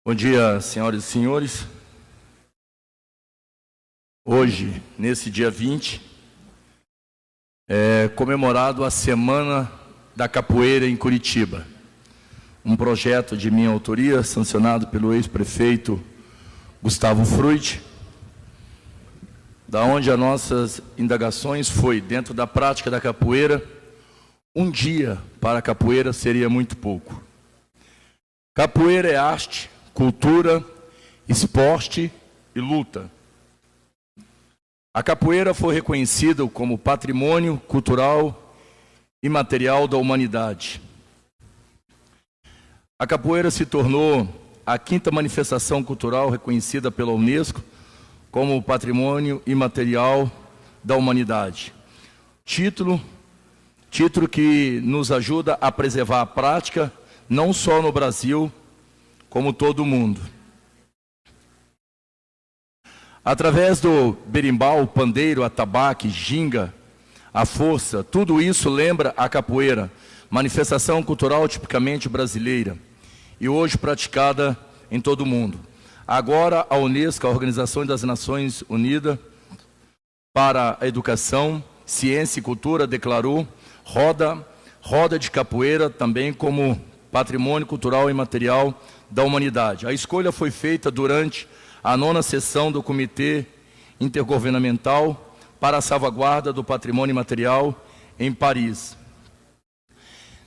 Bom dia, senhoras e senhores. Hoje, nesse dia 20, é comemorado a Semana da Capoeira em Curitiba. Um projeto de minha autoria, sancionado pelo ex-prefeito Gustavo Fruit, da onde as nossas indagações foi, dentro da prática da capoeira, um dia para a capoeira seria muito pouco. Capoeira é arte, cultura, esporte e luta. A capoeira foi reconhecida como patrimônio cultural e material da humanidade. A capoeira se tornou a quinta manifestação cultural reconhecida pela Unesco como patrimônio imaterial da humanidade. Título que nos ajuda a preservar a prática, não só no Brasil, como todo mundo. Através do berimbau, pandeiro, atabaque, ginga, a força, tudo isso lembra a capoeira, manifestação cultural tipicamente brasileira e hoje praticada em todo o mundo. Agora a Unesco, a Organização das Nações Unidas para a Educação, Ciência e Cultura, declarou roda de capoeira também como patrimônio cultural e material da humanidade. A escolha foi feita durante a 9ª sessão do Comitê Intergovernamental para a Salvaguarda do Patrimônio Imaterial em Paris.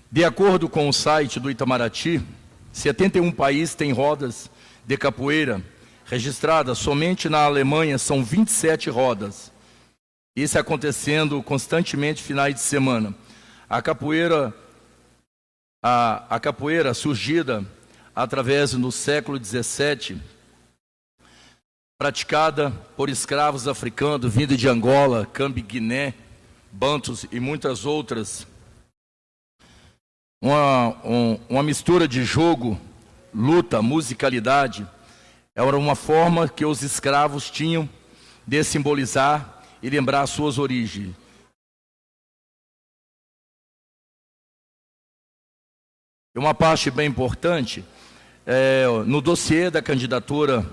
De acordo com o site do Itamaraty, 71 países têm rodas de capoeira registradas. Somente na Alemanha são 27 rodas. Isso acontecendo constantemente finais de semana. A capoeira surgida através no século XVII, praticada por escravos africanos vindos de Angola, Cambi-Guiné, Bantus e muitas outras. Uma mistura de jogo, luta, musicalidade, era uma forma que os escravos tinham de simbolizar e lembrar suas origens. E uma parte bem importante, no dossiê da candidatura,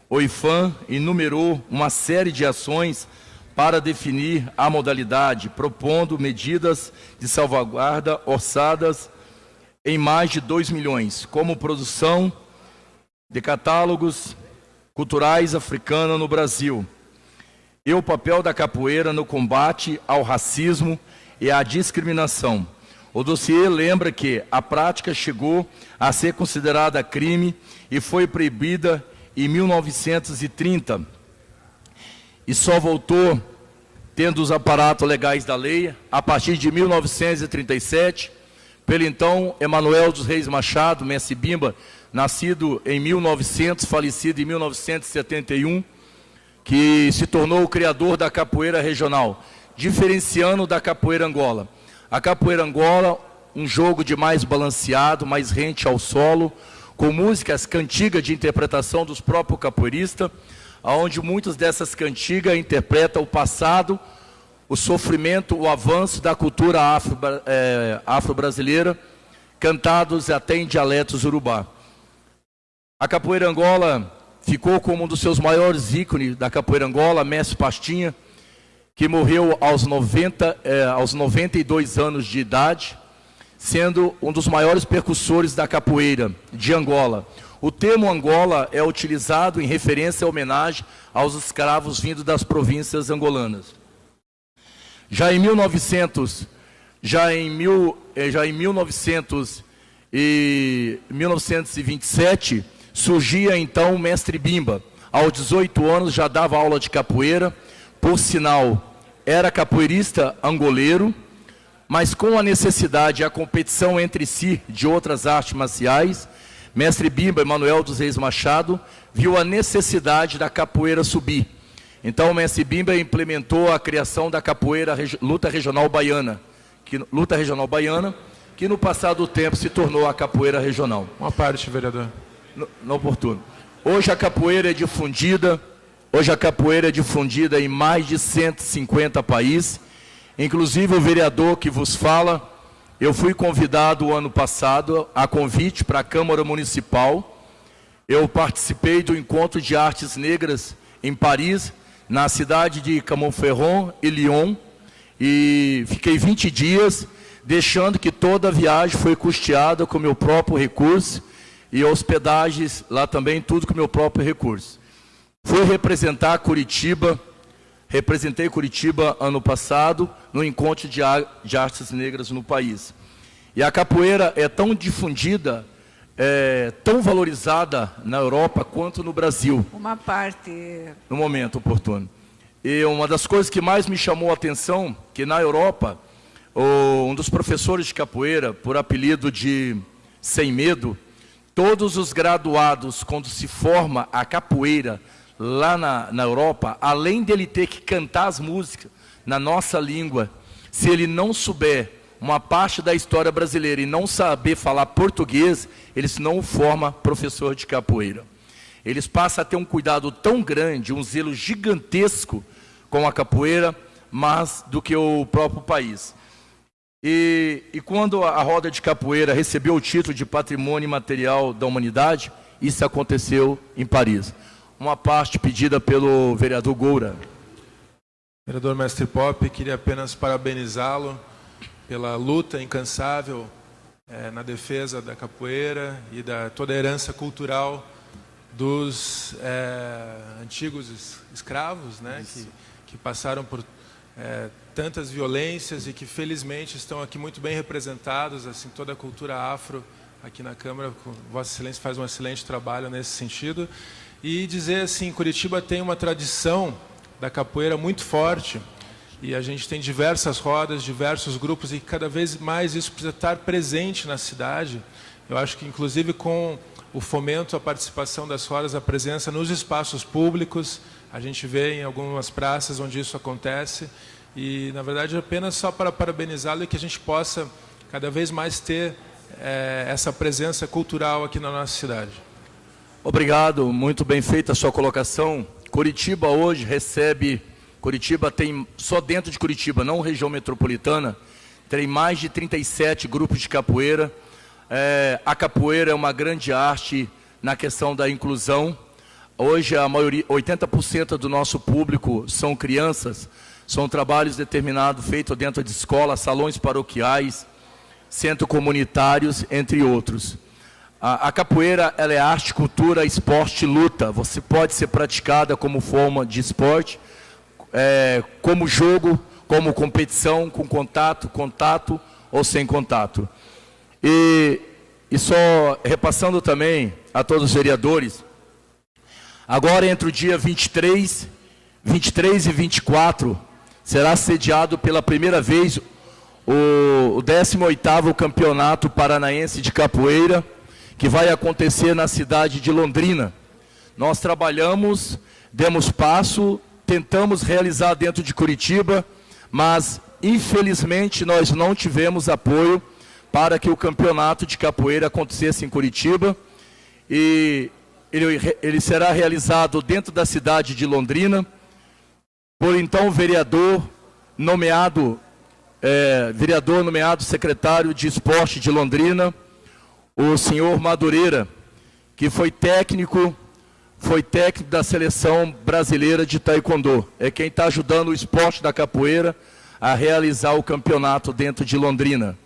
o IFAM enumerou uma série de ações para definir a modalidade, propondo medidas de salvaguarda orçadas em mais de 2 milhões, como produção de catálogos culturais africanos no Brasil, e o papel da capoeira no combate ao racismo e à discriminação. O dossiê lembra que a prática chegou a ser considerada crime e foi proibida em 1930 e só voltou tendo os aparatos legais da lei a partir de 1937, pelo então Emanuel dos Reis Machado, Mestre Bimba, nascido em 1900, falecido em 1971, que se tornou o criador da capoeira regional, diferenciando da capoeira Angola. A capoeira Angola, um jogo de mais balanceado, mais rente ao solo, com músicas cantigas de interpretação dos próprios capoeiristas, onde muitas dessas cantigas interpretam o passado, o sofrimento, o avanço da cultura afro-brasileira, cantados até em dialetos urubá. A capoeira Angola ficou como um dos seus maiores ícones da capoeira Angola, Mestre Pastinha, que morreu aos 92 anos de idade, sendo um dos maiores percussores da capoeira de Angola. O termo Angola é utilizado em referência à homenagem aos escravos vindos das províncias angolanas. Já em 1927, surgia então o Mestre Bimba. Aos 18 anos já dava aula de capoeira, por sinal, era capoeirista angoleiro, mas com a necessidade e a competição entre si de outras artes marciais, Mestre Bimba, Emanuel dos Reis Machado, viu a necessidade da capoeira subir. Então o Mestre Bimba implementou a criação da capoeira luta regional baiana, que no passado do tempo se tornou a capoeira regional. Uma parte, vereador. Não oportuno. Hoje a capoeira é difundida em mais de 150 países, inclusive o vereador que vos fala, eu fui convidado o ano passado, a convite para a Câmara Municipal, eu participei do Encontro de Artes Negras em Paris, na cidade de Clermont-Ferrand e Lyon, e fiquei 20 dias, deixando que toda a viagem foi custeada com meu próprio recurso, e hospedagens lá também, tudo com meu próprio recurso. Fui representar Curitiba, representei Curitiba ano passado, no Encontro de Artes Negras no país. E a capoeira é tão difundida, tão valorizada na Europa quanto no Brasil. Uma parte. No momento oportuno. E uma das coisas que mais me chamou a atenção, que na Europa, um dos professores de capoeira, por apelido de Sem Medo, todos os graduados, quando se forma a capoeira lá na Europa, além dele ter que cantar as músicas na nossa língua, se ele não souber uma parte da história brasileira e não saber falar português, eles não formam professor de capoeira. Eles passam a ter um cuidado tão grande, um zelo gigantesco com a capoeira, mais do que o próprio país. E quando a roda de capoeira recebeu o título de Patrimônio Imaterial da Humanidade, isso aconteceu em Paris. Uma parte pedida pelo vereador Goura. Vereador Mestre Popp, queria apenas parabenizá-lo pela luta incansável na defesa da capoeira e da toda a herança cultural dos antigos escravos, né, que passaram por tantas violências e que felizmente estão aqui muito bem representados, assim, toda a cultura afro aqui na Câmara. Vossa Excelência faz um excelente trabalho nesse sentido. E dizer assim, Curitiba tem uma tradição da capoeira muito forte, e a gente tem diversas rodas, diversos grupos, e cada vez mais isso precisa estar presente na cidade. Eu acho que, inclusive, com o fomento, a participação das rodas, a presença nos espaços públicos, a gente vê em algumas praças onde isso acontece, e, na verdade, apenas só para parabenizá-lo e que a gente possa cada vez mais ter essa presença cultural aqui na nossa cidade. Obrigado, muito bem feita a sua colocação. Curitiba hoje recebe... Curitiba tem, só dentro de Curitiba, não região metropolitana, tem mais de 37 grupos de capoeira. A capoeira é uma grande arte na questão da inclusão. Hoje, a maioria, 80% do nosso público são crianças. São trabalhos determinados, feitos dentro de escolas, salões paroquiais, centros comunitários, entre outros. A capoeira, ela é arte, cultura, esporte e luta. Você pode ser praticada como forma de esporte, como jogo, como competição, com contato ou sem contato. E só repassando também a todos os vereadores, agora entre o dia 23 e 24, será sediado pela primeira vez o 18º Campeonato Paranaense de Capoeira, que vai acontecer na cidade de Londrina. Nós trabalhamos, demos passo, tentamos realizar dentro de Curitiba, mas infelizmente nós não tivemos apoio para que o campeonato de capoeira acontecesse em Curitiba, e ele será realizado dentro da cidade de Londrina, por então vereador nomeado secretário de Esporte de Londrina, o senhor Madureira, que foi técnico da seleção brasileira de taekwondo. É quem está ajudando o esporte da capoeira a realizar o campeonato dentro de Londrina.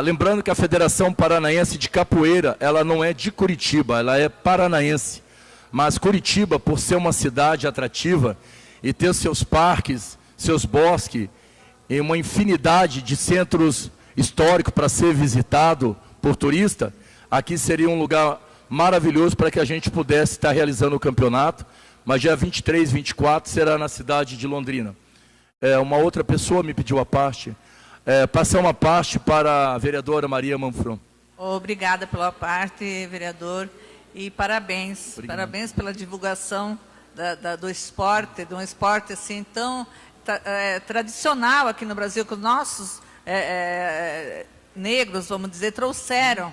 Lembrando que a Federação Paranaense de Capoeira, ela não é de Curitiba, ela é paranaense. Mas Curitiba, por ser uma cidade atrativa e ter seus parques, seus bosques, e uma infinidade de centros históricos para ser visitado por turista, aqui seria um lugar maravilhoso para que a gente pudesse estar realizando o campeonato, mas dia 23 e 24 será na cidade de Londrina. Uma outra pessoa me pediu a parte, passar uma parte para a vereadora Maria Manfron. Obrigada pela parte, vereador, e parabéns. Obrigado. Parabéns pela divulgação do esporte, de um esporte assim tão tradicional aqui no Brasil, que os nossos negros, vamos dizer, trouxeram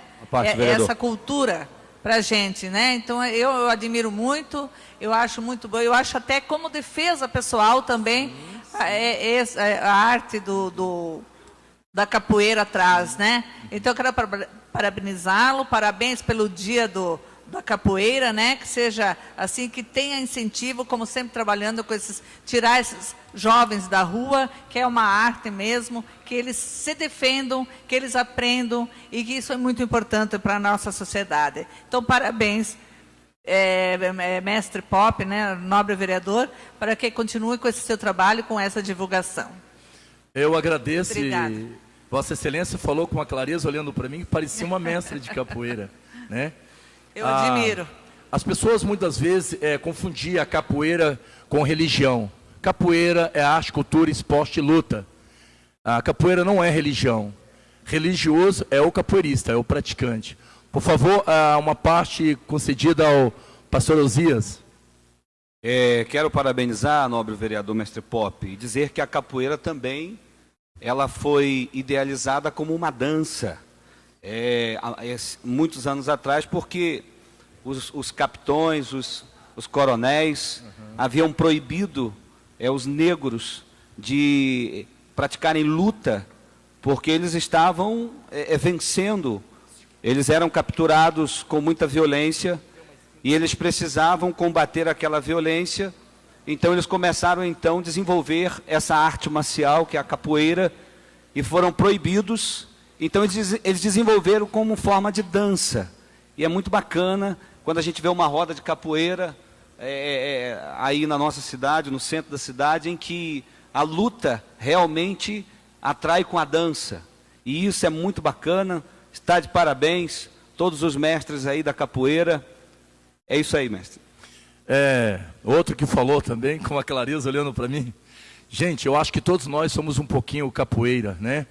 essa cultura para a gente, né? Então, eu admiro muito, eu acho muito bom, eu acho até como defesa pessoal também, a arte da capoeira atrás, né? Então, eu quero parabenizá-lo, parabéns pelo dia do da capoeira, né, que seja assim, que tenha incentivo, como sempre trabalhando com esses, tirar esses jovens da rua, que é uma arte mesmo, que eles se defendam, que eles aprendam, e que isso é muito importante para a nossa sociedade. Então, parabéns, mestre Popp, né, nobre vereador, para que continue com esse seu trabalho, com essa divulgação. Eu agradeço. Obrigada. Vossa Excelência falou com uma clareza, olhando para mim, que parecia uma mestre de capoeira, né? Eu admiro. As pessoas muitas vezes confundiam a capoeira com religião. Capoeira é arte, cultura, esporte e luta. A capoeira não é religião. Religioso é o capoeirista, é o praticante. Por favor, uma parte concedida ao pastor Osias. Quero parabenizar, nobre vereador mestre Popp, e dizer que a capoeira também ela foi idealizada como uma dança. Muitos anos atrás, porque os capitões, os coronéis haviam proibido os negros de praticarem luta, porque eles estavam vencendo. Eles eram capturados com muita violência e eles precisavam combater aquela violência. Então eles começaram então a desenvolver essa arte marcial, que é a capoeira, e foram proibidos. Então eles desenvolveram como forma de dança. E é muito bacana quando a gente vê uma roda de capoeira aí na nossa cidade, no centro da cidade, em que a luta realmente atrai com a dança. E isso é muito bacana. Está de parabéns todos os mestres aí da capoeira. É isso aí, mestre. Outro que falou também, com a clareza olhando para mim. Gente, eu acho que todos nós somos um pouquinho capoeira, né?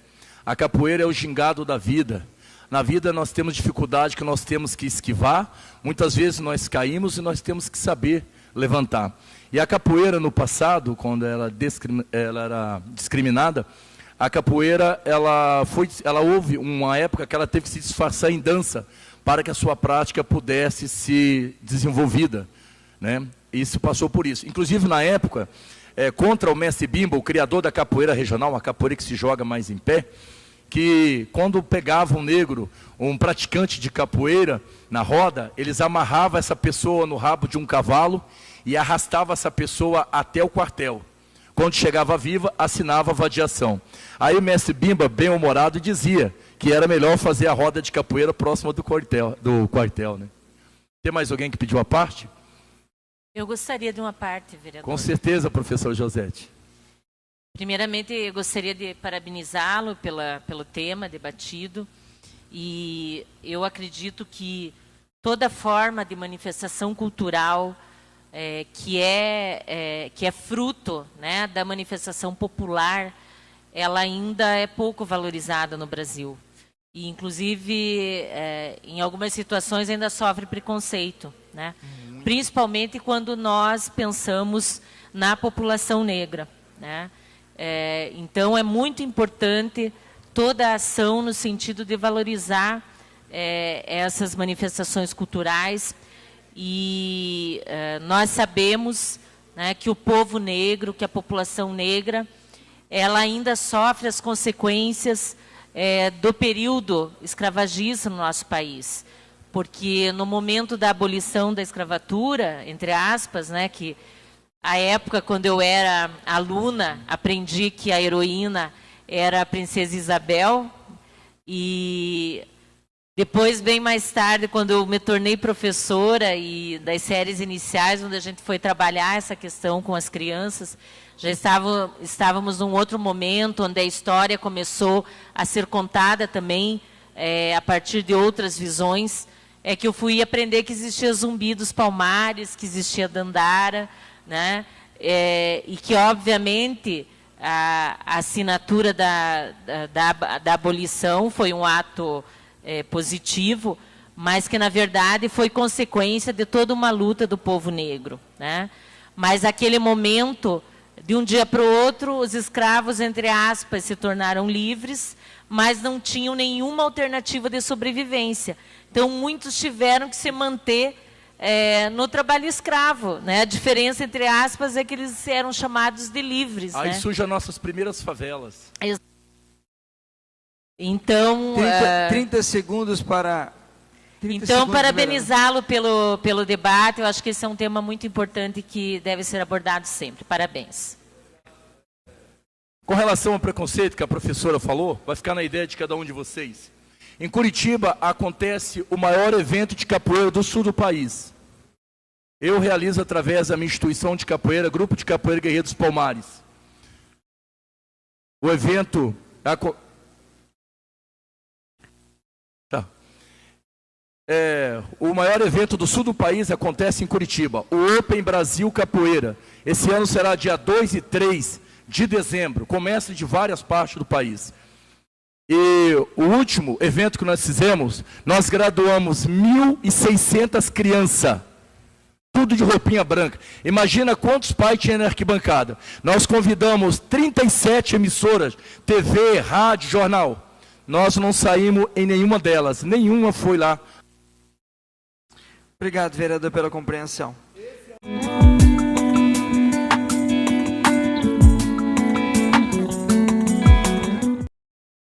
A capoeira é o gingado da vida. Na vida nós temos dificuldade que nós temos que esquivar. Muitas vezes nós caímos e nós temos que saber levantar. E a capoeira no passado, quando ela era discriminada, a capoeira, ela houve uma época que ela teve que se disfarçar em dança para que a sua prática pudesse ser desenvolvida, né? Isso passou por isso. Inclusive na época, contra o mestre Bimba, o criador da capoeira regional, a capoeira que se joga mais em pé, que quando pegava um negro, um praticante de capoeira na roda, eles amarravam essa pessoa no rabo de um cavalo e arrastavam essa pessoa até o quartel. Quando chegava viva, assinava a vadiação. Aí o mestre Bimba, bem-humorado, dizia que era melhor fazer a roda de capoeira próxima do quartel, né? Tem mais alguém que pediu a parte? Eu gostaria de uma parte, vereador. Com certeza, professor Josete. Primeiramente, eu gostaria de parabenizá-lo pelo tema debatido. E eu acredito que toda forma de manifestação cultural que é fruto, né, da manifestação popular, ela ainda é pouco valorizada no Brasil. E, inclusive, em algumas situações ainda sofre preconceito, né? Principalmente quando nós pensamos na população negra, né? Então, é muito importante toda a ação no sentido de valorizar essas manifestações culturais. E nós sabemos, né, que o povo negro, que a população negra, ela ainda sofre as consequências do período escravagista no nosso país. Porque no momento da abolição da escravatura, entre aspas, né, que a época quando eu era aluna, aprendi que a heroína era a princesa Isabel, e depois, bem mais tarde, quando eu me tornei professora e das séries iniciais, onde a gente foi trabalhar essa questão com as crianças, já estávamos num outro momento, onde a história começou a ser contada também a partir de outras visões, que eu fui aprender que existia Zumbi dos Palmares, que existia Dandara, né? E que, obviamente, a assinatura da abolição foi um ato positivo, mas que, na verdade, foi consequência de toda uma luta do povo negro, né? Mas, naquele momento, de um dia para o outro, os escravos, entre aspas, se tornaram livres, mas não tinham nenhuma alternativa de sobrevivência. Então, muitos tiveram que se manter no trabalho escravo, né? A diferença, entre aspas, é que eles eram chamados de livres. Aí, né, surgem as nossas primeiras favelas. Então... 30 segundos para Então, parabenizá-lo pelo debate. Eu acho que esse é um tema muito importante que deve ser abordado sempre. Parabéns. Com relação ao preconceito que a professora falou, vai ficar na ideia de cada um de vocês. Em Curitiba acontece o maior evento de capoeira do sul do país. Eu realizo através da minha instituição de capoeira, Grupo de Capoeira Guerreiro dos Palmares. O evento... o maior evento do sul do país acontece em Curitiba, o Open Brasil Capoeira. Esse ano será dia 2 e 3 de dezembro, começa de várias partes do país. E o último evento que nós fizemos, nós graduamos 1.600 crianças, tudo de roupinha branca. Imagina quantos pais tinha na arquibancada. Nós convidamos 37 emissoras, TV, rádio, jornal. Nós não saímos em nenhuma delas, nenhuma foi lá. Obrigado, vereador, pela compreensão.